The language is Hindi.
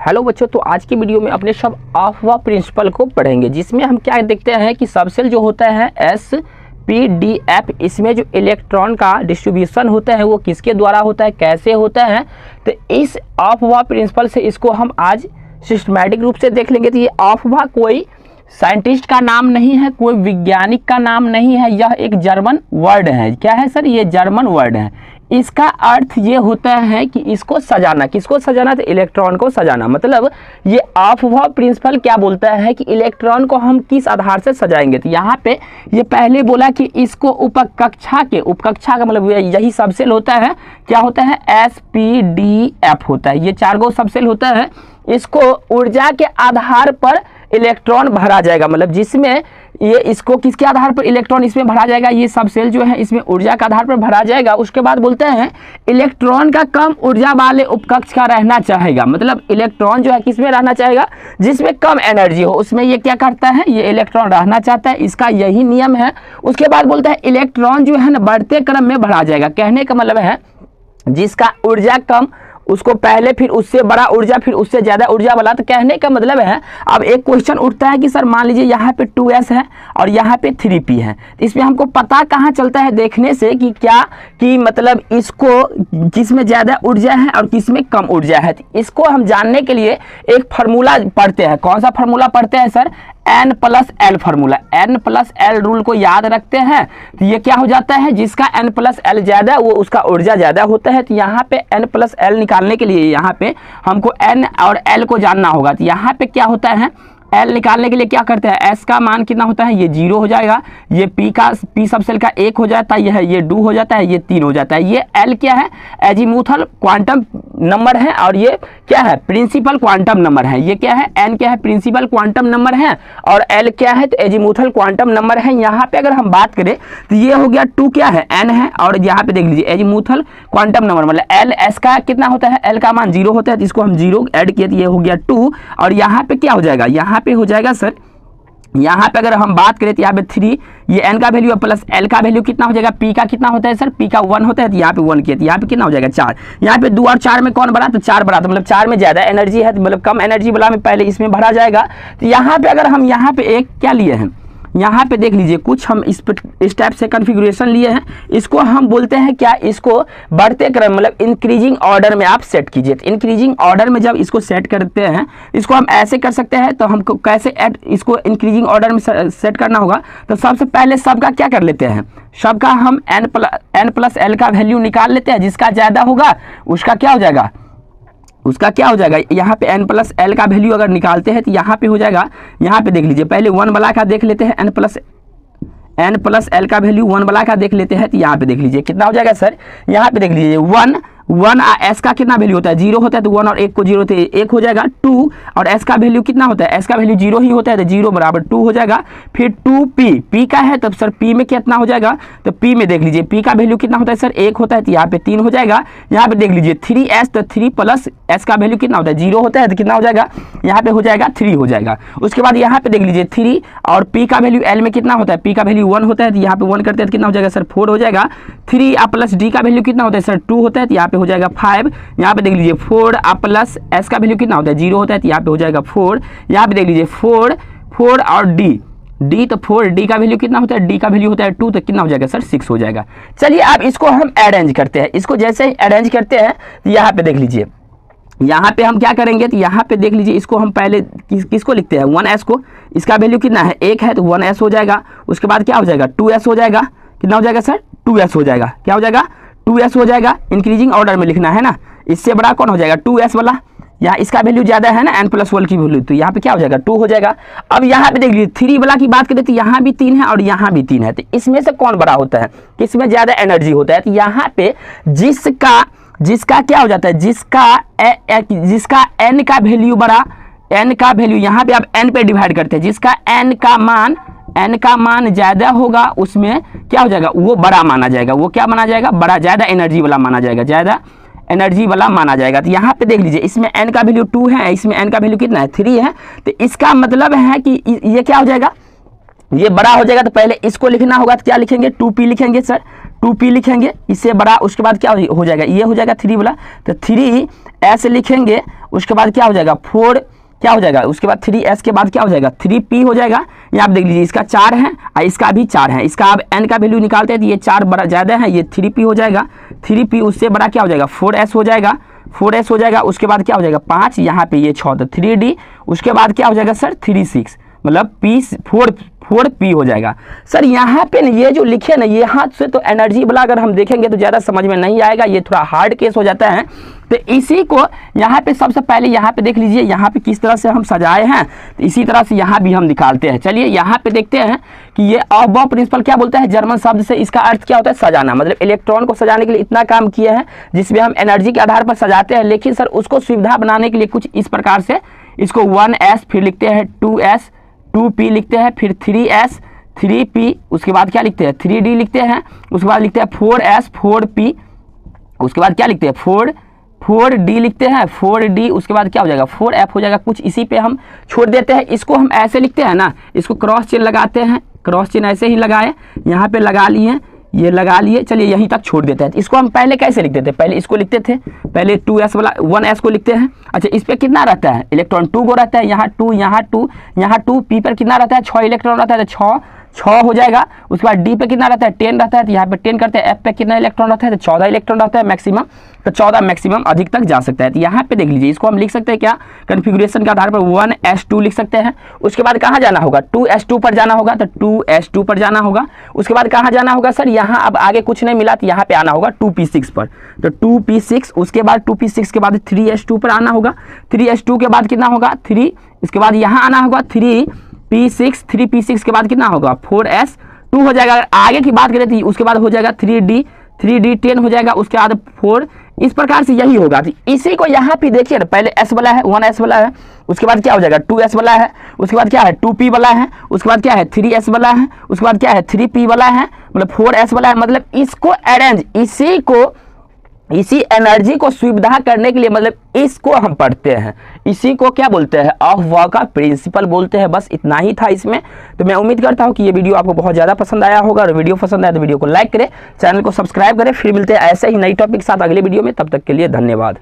हेलो बच्चों, तो आज की वीडियो में अपने सब अफवाह प्रिंसिपल को पढ़ेंगे, जिसमें हम क्या देखते हैं कि सबसेल जो होता है SPDF, इसमें जो इलेक्ट्रॉन का डिस्ट्रीब्यूशन होता है वो किसके द्वारा होता है, कैसे होता है। तो इस अफवाह प्रिंसिपल से इसको हम आज सिस्टमैटिक रूप से देख लेंगे। तो ये अफवाह कोई साइंटिस्ट का नाम नहीं है, कोई वैज्ञानिक का नाम नहीं है, यह एक जर्मन वर्ड है। क्या है सर? ये जर्मन वर्ड है। इसका अर्थ ये होता है कि इसको सजाना। किसको सजाना? तो इलेक्ट्रॉन को सजाना। मतलब ये अफवाह प्रिंसिपल क्या बोलता है कि इलेक्ट्रॉन को हम किस आधार से सजाएंगे। तो यहाँ पे ये पहले बोला कि इसको उपकक्षा का मतलब यही सबसेल होता है। क्या होता है? SPDF होता है। ये 4 गो सबसेल होता है। इसको ऊर्जा के आधार पर इलेक्ट्रॉन भरा जाएगा। मतलब जिसमें ये इसको किसके आधार पर इलेक्ट्रॉन इसमें भरा जाएगा, ये सब सेल जो है इसमें ऊर्जा के आधार पर भरा जाएगा। उसके बाद बोलते हैं इलेक्ट्रॉन का कम ऊर्जा वाले उपकक्ष का रहना चाहेगा। मतलब इलेक्ट्रॉन जो है किसमें रहना चाहेगा? जिसमें कम एनर्जी हो, उसमें ये क्या करता है, ये इलेक्ट्रॉन रहना चाहता है। इसका यही नियम है। उसके बाद बोलता है इलेक्ट्रॉन जो है ना बढ़ते क्रम में भरा जाएगा। कहने का मतलब है जिसका ऊर्जा कम उसको पहले, फिर उससे बड़ा ऊर्जा, फिर उससे ज़्यादा ऊर्जा वाला। तो कहने का मतलब है, अब एक क्वेश्चन उठता है कि सर मान लीजिए यहाँ पे 2s है और यहाँ पे 3p है। तो इसमें हमको पता कहाँ चलता है देखने से कि क्या कि मतलब इसको किसमें ज़्यादा ऊर्जा है और किसमें कम ऊर्जा है। तो इसको हम जानने के लिए एक फार्मूला पढ़ते हैं। कौन सा फार्मूला पढ़ते हैं sir? N+L formula. N+L rule को याद रखते हैं तो ये क्या हो जाता है, जिसका N+L ज़्यादा वो उसका ऊर्जा ज़्यादा होता है। तो यहाँ पे N+L निकालने के लिए यहाँ पे हमको N और L को जानना होगा। तो यहाँ पे क्या होता है, L निकालने के लिए क्या करते हैं, S का मान कितना होता है, ये 0 हो जाएगा। ये P सबसेल का 1 हो जाता है, ये 2 हो जाता है, ये 3 हो जाता है। ये L क्या है? एजीमुथल क्वांटम नंबर है और ये क्या है? प्रिंसिपल क्वांटम नंबर है। ये क्या है? N क्या है? प्रिंसिपल क्वांटम नंबर है। और L क्या है? तो एजीमुथल क्वांटम नंबर है। यहाँ पे अगर हम बात करें तो ये हो गया 2 क्या है? N है। और यहाँ पे देख लीजिए एजीमुथल क्वांटम नंबर मतलब L, S का कितना होता है? L का मान 0 होता है। तो इसको हम 0 ऐड किए तो ये हो गया 2। और यहाँ पे क्या हो जाएगा? यहाँ पे हो जाएगा सर, यहाँ पे अगर हम बात करें तो यहाँ पे 3, ये N का वैल्यू है प्लस L का वैल्यू कितना हो जाएगा? P का कितना होता है सर? P का 1 होता है। तो यहाँ पे 1 किया तो यहाँ पे कितना हो जाएगा? 4। यहाँ पे 2 और 4 में कौन बड़ा? तो 4 बड़ा। तो मतलब 4 में ज़्यादा एनर्जी है, तो मतलब कम एनर्जी वाला में पहले इसमें भरा जाएगा। तो यहाँ पे अगर हम यहाँ पे एक क्या लिए हैं, यहाँ पे देख लीजिए कुछ हम इस टाइप से कॉन्फ़िगरेशन लिए हैं। इसको हम बोलते हैं क्या? इसको बढ़ते क्रम मतलब इंक्रीजिंग ऑर्डर में आप सेट कीजिए। तो इंक्रीजिंग ऑर्डर में जब इसको सेट करते हैं, इसको हम ऐसे कर सकते हैं। तो हमको कैसे इसको इंक्रीजिंग ऑर्डर में सेट करना होगा? तो सबसे पहले सबका क्या कर लेते हैं, सबका हम N+L का वैल्यू निकाल लेते हैं। जिसका ज़्यादा होगा उसका क्या हो जाएगा, उसका क्या हो जाएगा? यहाँ पे N+L का वैल्यू अगर निकालते हैं तो यहाँ पे हो जाएगा, यहाँ पे देख लीजिए पहले 1 वाला का देख लेते हैं। N+L का वैल्यू 1 वाला का देख लेते हैं। तो यहाँ पे देख लीजिए कितना हो जाएगा सर? यहाँ पे देख लीजिए 1 S का कितना वैल्यू होता है? 0 होता है। तो 1 और 1 को 0 थे 1 हो जाएगा 2। और S का वैल्यू कितना होता है? S का वैल्यू 0 ही होता है। तो 0 बराबर 2 हो जाएगा। फिर 2P का है, तब सर P में कितना हो जाएगा? तो P में देख लीजिए P का वैल्यू कितना होता है सर? 1 होता है। तो यहाँ पे 3 हो जाएगा। यहाँ पे देख लीजिए 3S, तो 3 प्लस S का वैल्यू कितना होता है? 0 होता है। तो कितना हो जाएगा? यहाँ पे हो जाएगा 3 हो जाएगा। उसके बाद यहाँ पे देख लीजिए 3 और P का वैल्यू L में कितना होता है? P का वैल्यू 1 होता है। तो यहाँ पे 1 करते हैं तो कितना हो जाएगा सर? 4 हो जाएगा। 3 प्लस D का वैल्यू कितना होता है सर? 2 होता है। तो यहाँ पे हो जाएगा 5। यहाँ पे देख लीजिए 4 प्लस S का वैल्यू कितना होता है? 0 होता है। तो यहाँ पे हो जाएगा 4। यहाँ पे देख लीजिए 4 और D तो 4D का वैल्यू कितना होता है? D का वैल्यू होता है 2। तो कितना हो जाएगा सर? 6 हो जाएगा। चलिए अब इसको हम अरेंज करते हैं। इसको जैसे ही अरेंज करते हैं तो यहाँ पे देख लीजिए, यहाँ पे हम क्या करेंगे तो यहाँ पे देख लीजिए इसको हम पहले किसको लिखते हैं? 1S को। इसका वैल्यू कितना है? 1 है। तो 1S हो जाएगा। उसके बाद क्या हो जाएगा? 2S हो जाएगा। कितना हो जाएगा सर? 2S हो जाएगा। क्या हो जाएगा? 2S हो जाएगा। इंक्रीजिंग ऑर्डर में लिखना है ना। इससे बड़ा कौन हो जाएगा? 2S वाला। यहाँ इसका वैल्यू ज़्यादा है ना, N+1 की वैल्यू, तो यहाँ पे क्या हो जाएगा? 2 हो जाएगा। अब यहाँ पे देख लीजिए 3 वाला की बात करें तो यहाँ भी 3 है और यहाँ भी 3 है। तो इसमें से कौन बड़ा होता है, किसमें ज़्यादा एनर्जी होता है? तो यहाँ पे जिसका क्या हो जाता है, जिसका N का वैल्यू बड़ा, N का वैल्यू यहाँ पे आप N पे डिवाइड करते हैं। जिसका N का मान ज़्यादा होगा उसमें क्या हो जाएगा? वो बड़ा माना जाएगा। वो क्या माना जाएगा? बड़ा, ज़्यादा एनर्जी वाला माना जाएगा, ज़्यादा एनर्जी वाला माना जाएगा। तो यहाँ पे देख लीजिए इसमें N का वैल्यू 2 है, इसमें N का वैल्यू कितना है? 3 है। तो इसका मतलब है कि ये क्या हो जाएगा? ये बड़ा हो जाएगा। तो पहले इसको लिखना होगा तो क्या लिखेंगे? 2P लिखेंगे सर। 2p लिखेंगे, इससे बड़ा, उसके बाद क्या हो जाएगा, ये हो जाएगा 3 वाला, तो 3s लिखेंगे, उसके बाद क्या हो जाएगा 4, क्या हो जाएगा, उसके बाद 3s के बाद क्या हो जाएगा 3p हो जाएगा। यहाँ आप देख लीजिए, इसका 4 है और इसका भी 4 है, इसका आप n का वैल्यू निकालते हैं तो ये 4 बड़ा ज़्यादा है, ये 3p हो जाएगा, 3p उससे बड़ा क्या हो जाएगा 4s हो जाएगा, 4s हो जाएगा, उसके बाद क्या हो जाएगा 5, यहाँ पे ये 6, तो 3d, उसके बाद क्या हो जाएगा सर 36, मतलब p हो जाएगा। सर यहाँ पे ये जो लिखे ना, यहाँ से तो एनर्जी वाला अगर हम देखेंगे तो ज़्यादा समझ में नहीं आएगा, ये थोड़ा हार्ड केस हो जाता है। तो इसी को यहाँ पे सबसे पहले यहाँ पे देख लीजिए, यहाँ पे किस तरह से हम सजाए हैं, तो इसी तरह से यहाँ भी हम निकालते हैं। चलिए यहाँ पे देखते हैं कि ये अफबाउ प्रिंसिपल क्या बोलता है, जर्मन शब्द से इसका अर्थ क्या होता है, सजाना, मतलब इलेक्ट्रॉन को सजाने के लिए इतना काम किए हैं जिसमें हम एनर्जी के आधार पर सजाते हैं। लेकिन सर उसको सुविधा बनाने के लिए कुछ इस प्रकार से इसको 1s, फिर लिखते हैं 2s, 2p लिखते हैं, फिर 3s, 3p, उसके बाद क्या लिखते हैं 3d लिखते हैं, उसके बाद लिखते हैं 4s, 4p, उसके बाद क्या लिखते हैं 4d लिखते हैं, 4d, उसके बाद क्या हो जाएगा 4f हो जाएगा। कुछ इसी पे हम छोड़ देते हैं, इसको हम ऐसे लिखते हैं ना, इसको क्रॉस चिन्ह लगाते हैं, क्रॉस चिन्ह ऐसे ही लगाए, यहाँ पे लगा लिए, ये लगा लिए, चलिए यहीं तक छोड़ देते हैं। इसको हम पहले कैसे लिखते थे, पहले इसको लिखते थे, पहले 2s वाला 1s को लिखते हैं। अच्छा, इस पे कितना रहता है इलेक्ट्रॉन, 2 को रहता है, यहाँ 2, यहाँ 2, यहाँ 2, p पर कितना रहता है 6 इलेक्ट्रॉन रहता है, तो 6 हो जाएगा। उसके बाद d पे कितना रहता है 10 रहता है, तो यहाँ पे 10 करते हैं। f पे कितना इलेक्ट्रॉन रहता है, तो 14 इलेक्ट्रॉन रहता है मैक्सिमम, तो 14 मैक्सिमम, अधिक तक जा सकता है। तो यहाँ पे देख लीजिए, इसको हम लिख सकते हैं क्या, कन्फिगुरेशन के आधार पर 1s2 लिख सकते हैं। उसके बाद कहाँ जाना होगा 2s2 पर जाना होगा, तो 2s2 पर जाना होगा। उसके बाद कहाँ जाना होगा सर, यहाँ अब आगे कुछ नहीं मिला तो यहाँ पे आना होगा 2p6 पर, तो 2p6, उसके बाद 2p6 के बाद 3s2 पर आना होगा, 3s2 के बाद कितना होगा 3, इसके बाद यहाँ आना होगा 3p6, 3p6 के बाद कितना होगा 4s2 हो जाएगा। अगर आगे की बात करें तो उसके बाद हो जाएगा 3d 10 हो जाएगा, उसके बाद 4, इस प्रकार से यही होगा। इसी को यहाँ पे देखिए ना, पहले s वाला है, 1s वाला है, उसके बाद क्या हो जाएगा 2s वाला है, उसके बाद क्या है 2p वाला है, उसके बाद क्या है 3s वाला है, उसके बाद क्या है 3p वाला है, मतलब 4s वाला है। मतलब इसको अरेंज, इसी एनर्जी को सुविधा करने के लिए, मतलब इसको हम पढ़ते हैं, इसी को क्या बोलते हैं अफबाउ का प्रिंसिपल बोलते हैं। बस इतना ही था इसमें। तो मैं उम्मीद करता हूं कि ये वीडियो आपको बहुत ज़्यादा पसंद आया होगा, और वीडियो पसंद आया तो वीडियो को लाइक करें, चैनल को सब्सक्राइब करें। फिर मिलते हैं ऐसे ही नई टॉपिक के साथ अगले वीडियो में, तब तक के लिए धन्यवाद।